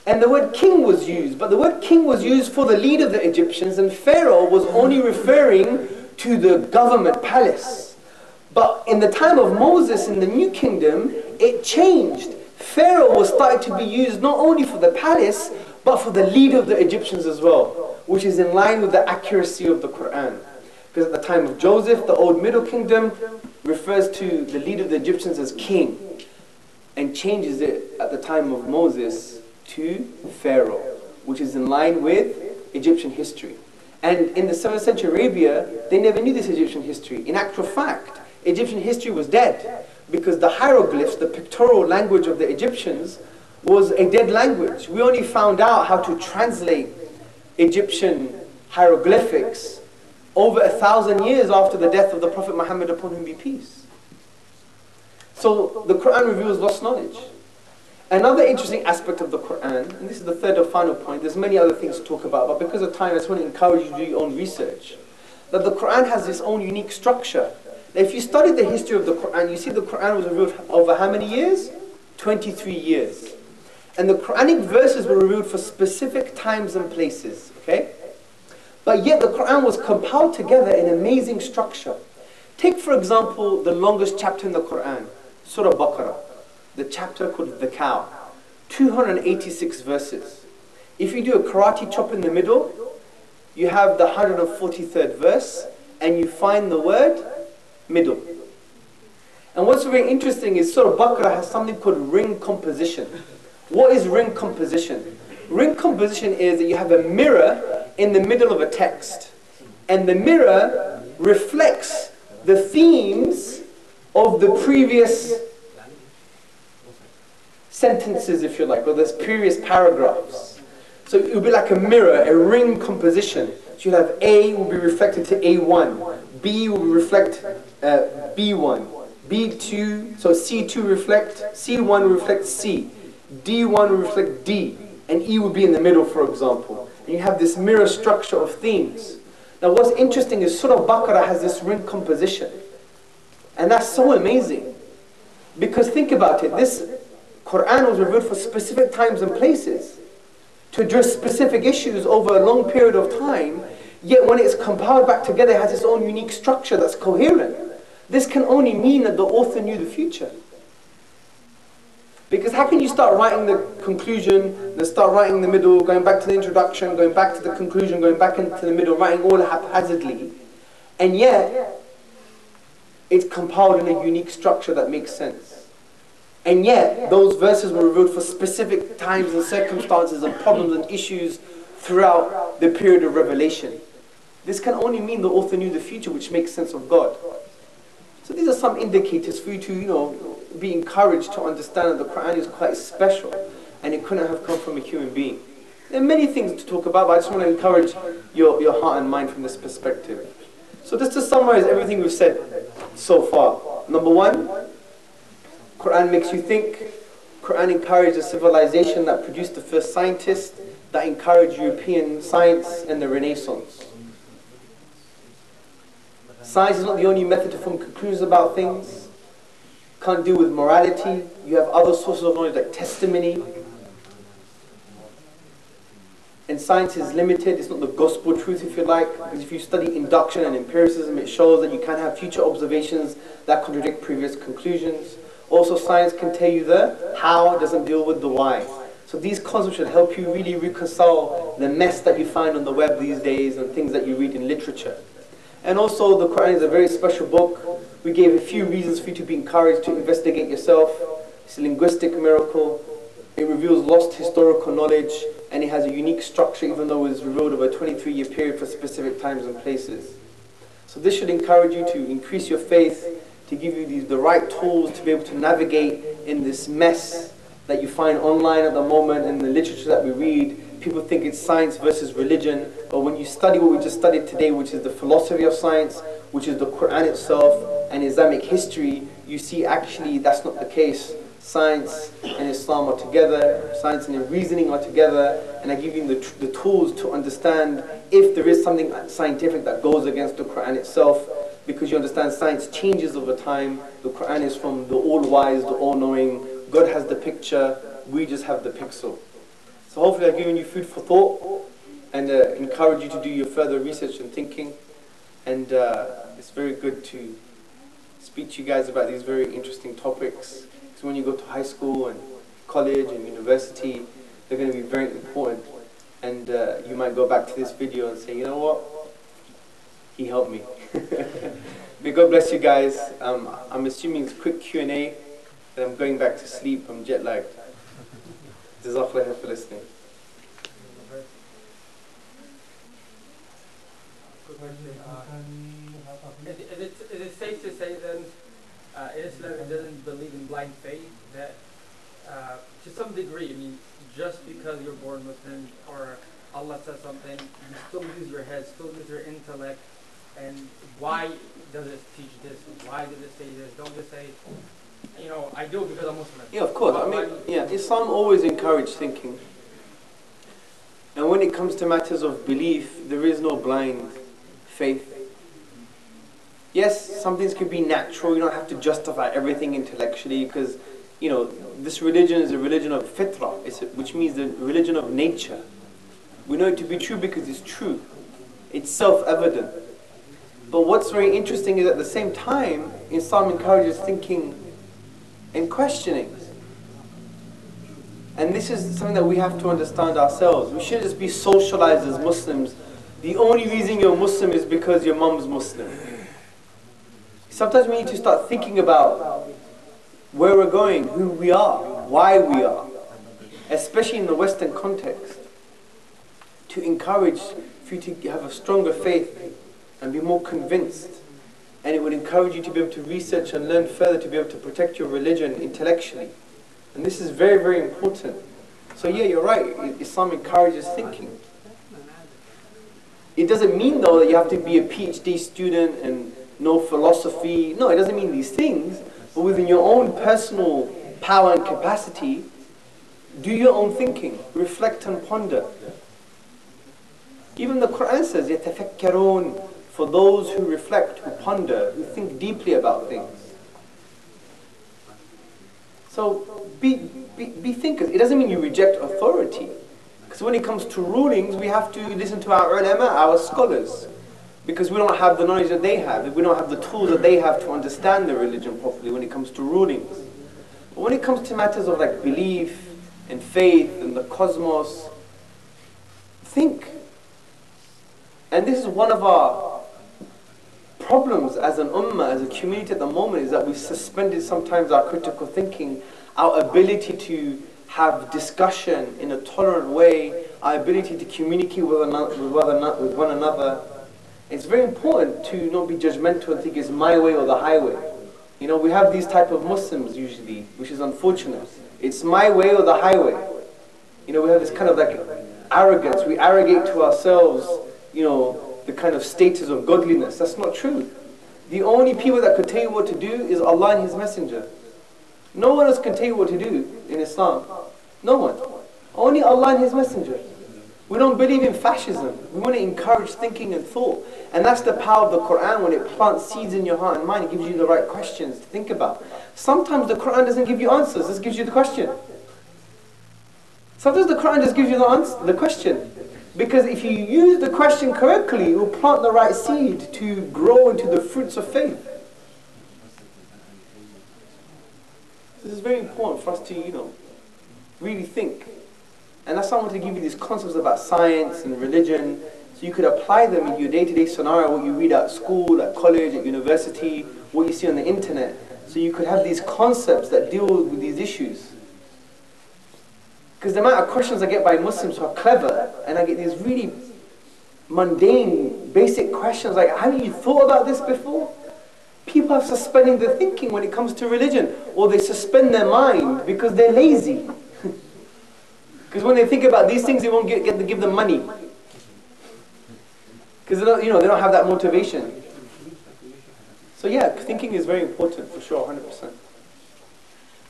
and the word king was used, but the word king was used for the leader of the Egyptians, and Pharaoh was only referring to the government palace. But in the time of Moses in the New Kingdom, it changed. Pharaoh was started to be used not only for the palace, but for the leader of the Egyptians as well, which is in line with the accuracy of the Quran. Because at the time of Joseph, the Old Middle Kingdom refers to the leader of the Egyptians as king, and changes it at the time of Moses to Pharaoh, which is in line with Egyptian history. And in the 7th century Arabia, they never knew this Egyptian history. In actual fact, Egyptian history was dead, because the hieroglyphs, the pictorial language of the Egyptians, was a dead language. We only found out how to translate Egyptian hieroglyphics over 1,000 years after the death of the Prophet Muhammad, upon whom be peace. So the Quran reveals lost knowledge. Another interesting aspect of the Quran, and this is the third and final point, there's many other things to talk about, but because of time I just want to encourage you to do your own research, that the Quran has its own unique structure. Now, if you study the history of the Quran, you see the Quran was revealed over how many years? 23 years. And the Quranic verses were revealed for specific times and places, okay? But yet the Quran was compiled together in amazing structure. Take, for example, the longest chapter in the Quran, Surah Baqarah, the chapter called The Cow, 286 verses. If you do a karate chop in the middle, you have the 143rd verse, and you find the word middle. And what's very interesting is Surah Baqarah has something called ring composition. What is ring composition? Ring composition is that you have a mirror in the middle of a text, and the mirror reflects the themes of the previous sentences, if you like, or the previous paragraphs. So it will be like a mirror, a ring composition. So you'll have A will be reflected to A1, B will reflect B1, B2, so C2 reflect, C1 will reflect C, D1 will reflect D, and E will be in the middle, for example. And you have this mirror structure of themes. Now what's interesting is Surah Baqarah has this ring composition. And that's so amazing. Because think about it, this Quran was revealed for specific times and places to address specific issues over a long period of time, yet when it's compiled back together it has its own unique structure that's coherent. This can only mean that the author knew the future. Because how can you start writing the conclusion, then start writing the middle, going back to the introduction, going back to the conclusion, going back into the middle, writing all haphazardly, and yet it's compiled in a unique structure that makes sense. And yet those verses were revealed for specific times and circumstances and problems and issues throughout the period of revelation. This can only mean the author knew the future, which makes sense of God. So these are some indicators for you to, be encouraged to understand that the Quran is quite special and it couldn't have come from a human being. There are many things to talk about, but I just want to encourage your heart and mind from this perspective. So just to summarize everything we've said so far. Number one, Quran makes you think. Quran encouraged a civilization that produced the first scientists, that encouraged European science and the Renaissance. Science is not the only method to form conclusions about things. Can't deal with morality. You have other sources of knowledge like testimony. And science is limited. It's not the gospel truth, if you like. Because if you study induction and empiricism, it shows that you can have future observations that contradict previous conclusions. Also, science can tell you the how, it doesn't deal with the why. So these concepts should help you really reconcile the mess that you find on the web these days and things that you read in literature. And also, the Quran is a very special book. We gave a few reasons for you to be encouraged to investigate yourself. It's a linguistic miracle. It reveals lost historical knowledge, and it has a unique structure, even though it was revealed over a 23-year period for specific times and places. So this should encourage you to increase your faith, to give you the right tools to be able to navigate in this mess that you find online at the moment and the literature that we read. People think it's science versus religion, but when you study what we just studied today, which is the philosophy of science, which is the Quran itself, and Islamic history, you see actually that's not the case. Science and Islam are together, science and reasoning are together, and I give you the tools to understand if there is something scientific that goes against the Quran itself, because you understand science changes over time. The Quran is from the all-wise, the all-knowing. God has the picture, we just have the pixel. So hopefully I've given you food for thought and encourage you to do your further research and thinking. And it's very good to speak to you guys about these very interesting topics. Because when you go to high school and college and university, they're going to be very important. And you might go back to this video and say, you know what? He helped me. May God bless you guys. I'm assuming it's a quick Q&A. And I'm going back to sleep. I'm jet lagged. Jazakallah for listening. Is it safe to say then Islam doesn't believe in blind faith, that just some degree, I mean, just because you're born Muslim or Allah says something, you still use your head, still use your intellect. And why does it teach this? Why does it say this? Don't just say, you know, I do it because I'm Muslim. Yeah, of course. I mean, yeah, Islam always encouraged thinking. And when it comes to matters of belief, there is no blind faith. Yes, some things can be natural. You don't have to justify everything intellectually because, you know, this religion is a religion of fitrah, which means the religion of nature. We know it to be true because it's true. It's self-evident. But what's very interesting is at the same time, Islam encourages thinking and questioning. And this is something that we have to understand ourselves. We shouldn't just be socialized as Muslims. The only reason you're Muslim is because your mum's Muslim. Sometimes we need to start thinking about where we're going, who we are, why we are, especially in the Western context, to encourage for you to have a stronger faith and be more convinced. And it would encourage you to be able to research and learn further to be able to protect your religion intellectually. And this is very, very important. So yeah, you're right, Islam encourages thinking. It doesn't mean though that you have to be a PhD student and know philosophy. No, it doesn't mean these things. But within your own personal power and capacity, do your own thinking. Reflect and ponder. Even the Quran says, يَتَفَكَّرُونَ, for those who reflect, who ponder, who think deeply about things. So be thinkers. It doesn't mean you reject authority. Because when it comes to rulings, we have to listen to our ulama, our scholars. Because we don't have the knowledge that they have. We don't have the tools that they have to understand the religion properly when it comes to rulings. But when it comes to matters of like belief and faith and the cosmos, think. And this is one of our problems as an ummah, as a community at the moment, is that we've suspended sometimes our critical thinking, our ability to have discussion in a tolerant way, our ability to communicate with one another. It's very important to not be judgmental and think it's my way or the highway. You know, we have these type of Muslims usually, which is unfortunate. It's my way or the highway. You know, we have this kind of like arrogance. We arrogate to ourselves, you know, the kind of status of godliness. That's not true. The only people that could tell you what to do is Allah and His Messenger. No one else can tell you what to do in Islam. No one. Only Allah and His Messenger. We don't believe in fascism. We want to encourage thinking and thought. And that's the power of the Quran. When it plants seeds in your heart and mind, it gives you the right questions to think about. Sometimes the Quran doesn't give you answers, it just gives you the question. Sometimes the Quran just gives you the answer, the question. Because if you use the question correctly, it will plant the right seed to grow into the fruits of faith. This is very important for us to, you know, really think. And that's why I wanted to give you these concepts about science and religion, so you could apply them in your day-to-day scenario, what you read at school, at college, at university, what you see on the internet. So you could have these concepts that deal with these issues. Because the amount of questions I get by Muslims who are clever, and I get these really mundane, basic questions like, haven't you thought about this before? People are suspending their thinking when it comes to religion, or they suspend their mind because they're lazy. Because when they think about these things, they won't get to give them money. Because they don't have that motivation. So yeah, thinking is very important for sure, 100%.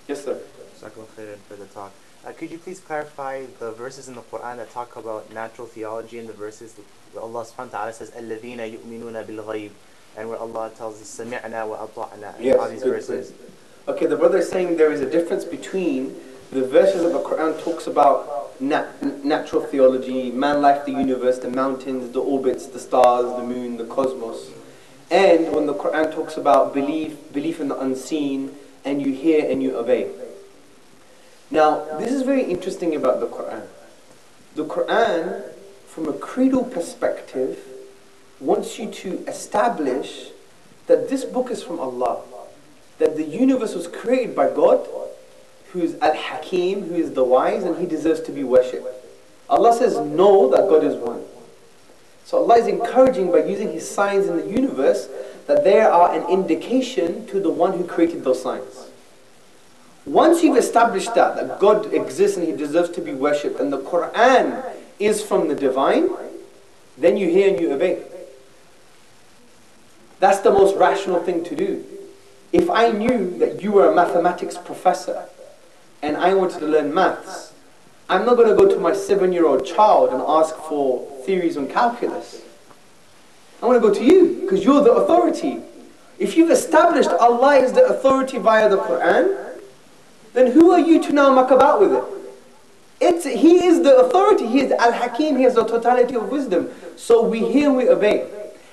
Yes, sir. Jazakallah khairan for the talk. Could you please clarify the verses in the Quran that talk about natural theology and the verses where Allah subhanahu wa ta'ala says, الَّذِينَ يُؤْمِنُونَ بِالْغَيْبِ, and where Allah tells us, سَمِعْنَا وَأَطَعْنَا, yes, all these verses? Okay, the brother is saying there is a difference between the verses of the Quran talks about natural theology, man, life, the universe, the mountains, the orbits, the stars, the moon, the cosmos. And when the Quran talks about belief in the unseen, and you hear and you obey. Now, this is very interesting about the Quran. The Quran, from a creedal perspective, wants you to establish that this book is from Allah, that the universe was created by God, who is Al-Hakim, who is the wise, and He deserves to be worshipped. Allah says, know that God is one. So Allah is encouraging by using His signs in the universe that there are an indication to the one who created those signs. Once you've established that God exists and He deserves to be worshipped, and the Quran is from the divine, then you hear and you obey. That's the most rational thing to do. If I knew that you were a mathematics professor and I wanted to learn maths, I'm not going to go to my 7-year-old child and ask for theories on calculus. I want to go to you because you're the authority. If you've established Allah is the authority via the Quran, then who are you to now muck about with it? He is the authority. He is Al-Hakim. He has the totality of wisdom. So we hear and we obey.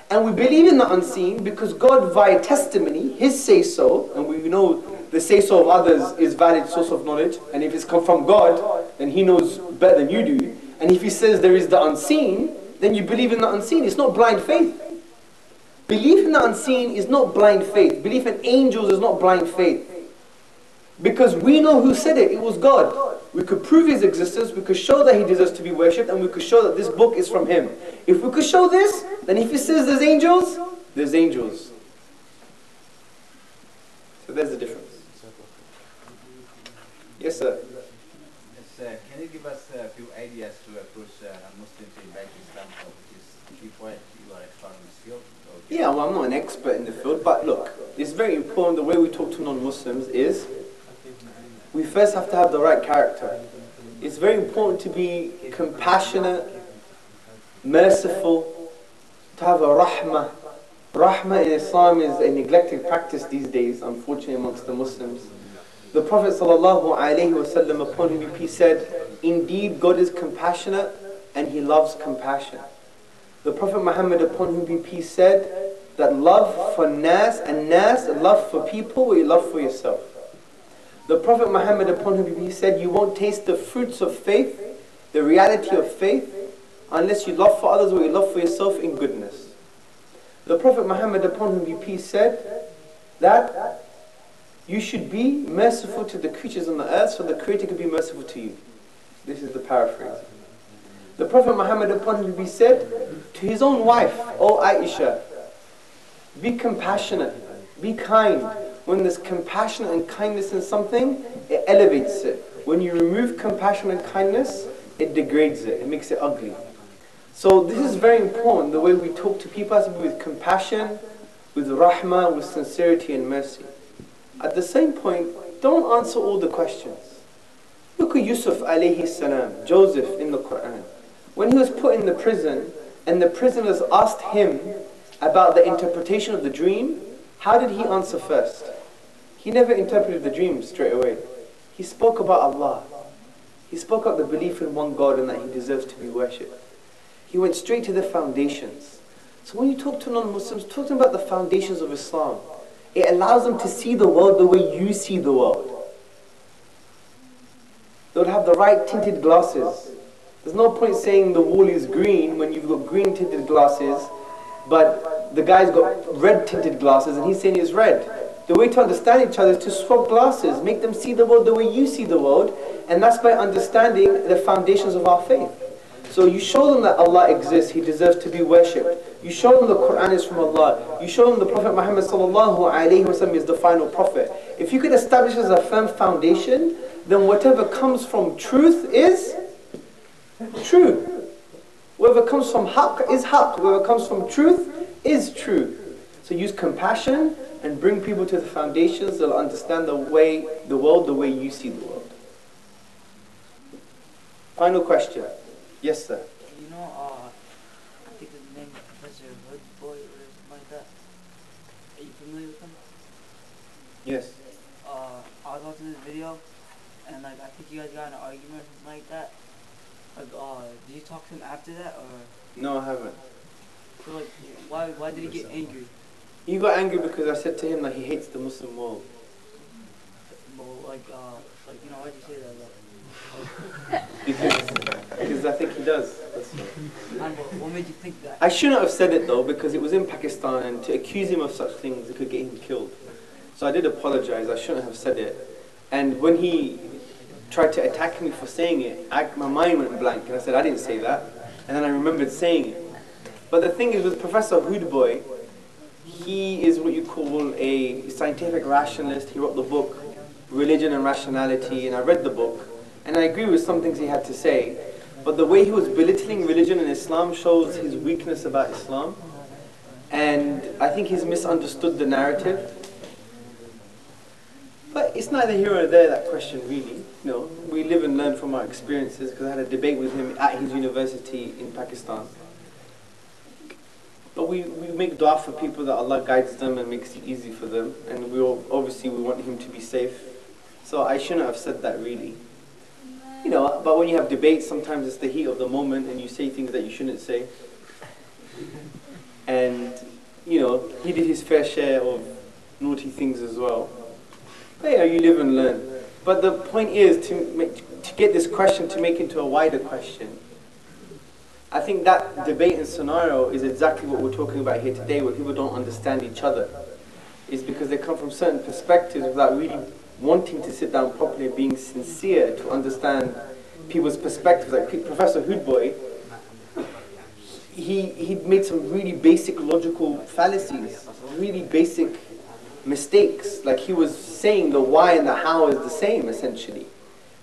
And we believe in the unseen because God, via testimony, His say-so, and we know the say-so of others is valid source of knowledge. And if it's come from God, then He knows better than you do. And if He says there is the unseen, then you believe in the unseen. It's not blind faith. Belief in the unseen is not blind faith. Belief in angels is not blind faith. Because we know who said it. It was God. We could prove His existence. We could show that He deserves to be worshipped. And we could show that this book is from Him. If we could show this, then if He says there's angels, there's angels. So there's the difference. Yes, sir. Yes, can you give us a few ideas to approach Muslims in back Islam, which is before you are expert in this field? Yeah, well, I'm not an expert in the field, but look, it's very important. The way we talk to non-Muslims is we first have to have the right character. It's very important to be compassionate, merciful, to have a rahmah. Rahmah in Islam is a neglected practice these days, unfortunately, amongst the Muslims. The Prophet ﷺ, upon whom be peace, said, indeed God is compassionate and He loves compassion. The Prophet Muhammad, upon whom be peace, said that love for nas and nas, love for people, what you love for yourself. The Prophet Muhammad, upon whom be peace, said you won't taste the fruits of faith, the reality of faith, unless you love for others what you love for yourself in goodness. The Prophet Muhammad, upon whom be peace, said that you should be merciful to the creatures on the earth so the Creator could be merciful to you. This is the paraphrase. The Prophet Muhammad, upon whom be said to his own wife, O Aisha, be compassionate, be kind. When there's compassion and kindness in something, it elevates it. When you remove compassion and kindness, it degrades it, it makes it ugly. So this is very important, the way we talk to people has to be with compassion, with rahmah, with sincerity and mercy. At the same point, don't answer all the questions. Look at Yusuf alayhi salam, Joseph in the Quran. When he was put in the prison, and the prisoners asked him about the interpretation of the dream, how did he answer first? He never interpreted the dream straight away. He spoke about Allah. He spoke about the belief in one God and that He deserves to be worshipped. He went straight to the foundations. So when you talk to non-Muslims, talk to them about the foundations of Islam. It allows them to see the world the way you see the world. They'll have the right tinted glasses. There's no point saying the wall is green when you've got green tinted glasses, but the guy's got red tinted glasses and he's saying it's red. The way to understand each other is to swap glasses, make them see the world the way you see the world, and that's by understanding the foundations of our faith. So you show them that Allah exists, He deserves to be worshipped. You show them the Quran is from Allah. You show them the Prophet Muhammad ﷺ is the final prophet. If you can establish as a firm foundation, then whatever comes from truth is true. Whatever comes from haqq is haqq. Whatever comes from truth is true. So use compassion and bring people to the foundations that will understand the world the way you see the world. Final question. Yes, sir. You know, I think his name is Professor Hoodboy or something like that. Are you familiar with him? Yes. I was watching this video, and like I think you guys got in an argument or something like that. Like, did you talk to him after that, or? No, I haven't. So like, why did he get angry? He got angry because I said to him that he hates the Muslim world. Well, like you know, why'd you say that? Like, because I think he does. What made you think that? I shouldn't have said it though, because it was in Pakistan, and to accuse him of such things, it could get him killed. So I did apologize. I shouldn't have said it. And when he tried to attack me for saying it, my mind went blank, and I said I didn't say that. And then I remembered saying it. But the thing is, with Professor Hoodboy, he is what you call a scientific rationalist. He wrote the book religion and rationality, and I read the book, and I agree with some things he had to say, but the way he was belittling religion and Islam shows his weakness about Islam, and I think he's misunderstood the narrative. But it's neither here or there, that question, really. You know, we live and learn from our experiences, because I had a debate with him at his university in Pakistan. But we make dua for people that Allah guides them and makes it easy for them, and obviously we want him to be safe. So I shouldn't have said that, really. You know, but when you have debates, sometimes it's the heat of the moment and you say things that you shouldn't say. And, you know, he did his fair share of naughty things as well. But yeah, you live and learn. But the point is to get this question to make into a wider question. I think that debate and scenario is exactly what we're talking about here today, where people don't understand each other. It's because they come from certain perspectives without really wanting to sit down properly and being sincere to understand people's perspectives. Like Professor Hoodboy, he made some really basic logical fallacies, really basic mistakes. Like he was saying the why and the how is the same, essentially.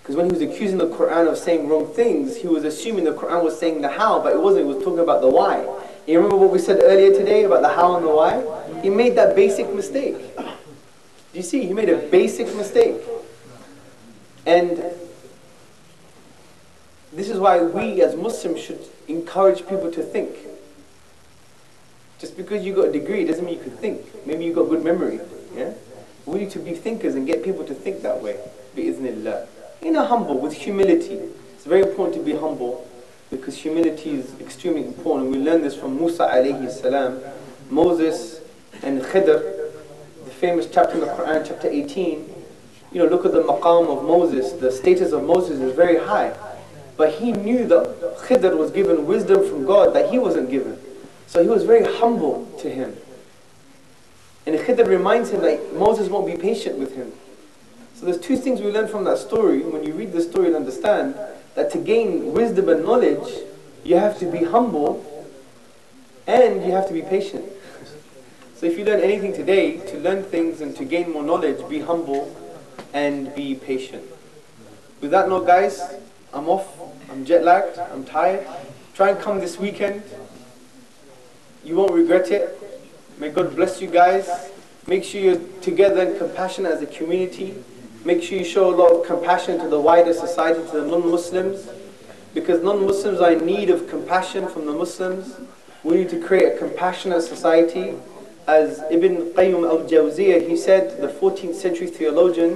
Because when he was accusing the Quran of saying wrong things, he was assuming the Quran was saying the how, but it wasn't. It was talking about the why. You remember what we said earlier today about the how and the why? He made that basic mistake. Do you see? He made a basic mistake. And this is why we as Muslims should encourage people to think. Just because you got a degree doesn't mean you can think. Maybe you got good memory. Yeah? We need to be thinkers and get people to think that way. Bi-iznillah. In a humble, with humility. It's very important to be humble, because humility is extremely important. We learn this from Musa alayhi salam, Moses and Khidr, the famous chapter in the Quran, chapter 18. You know, look at the maqam of Moses. The status of Moses is very high. But he knew that Khidr was given wisdom from God that he wasn't given. So he was very humble to him. And Khidr reminds him that Moses won't be patient with him. So there's two things we learn from that story. When you read the story and understand that to gain wisdom and knowledge, you have to be humble and you have to be patient. So if you learn anything today, to learn things and to gain more knowledge, be humble and be patient. With that note, guys, I'm off. I'm jet lagged. I'm tired. Try and come this weekend. You won't regret it. May God bless you guys. Make sure you're together and compassionate as a community. Make sure you show a lot of compassion to the wider society, to the non-Muslims, because non-Muslims are in need of compassion from the Muslims. We need to create a compassionate society. As Ibn Qayyim al-Jawziyah, he said, the 14th century theologian,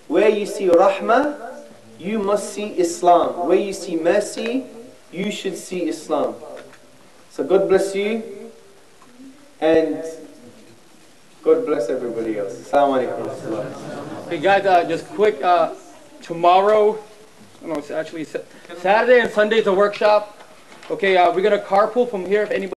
where you see rahmah, you must see Islam. Where you see mercy, you should see Islam. So God bless you, and God bless everybody else. Assalamu alaikum. Hey guys, just quick, tomorrow, no, it's actually Saturday and Sunday is a workshop. Okay, we're going to carpool from here if anybody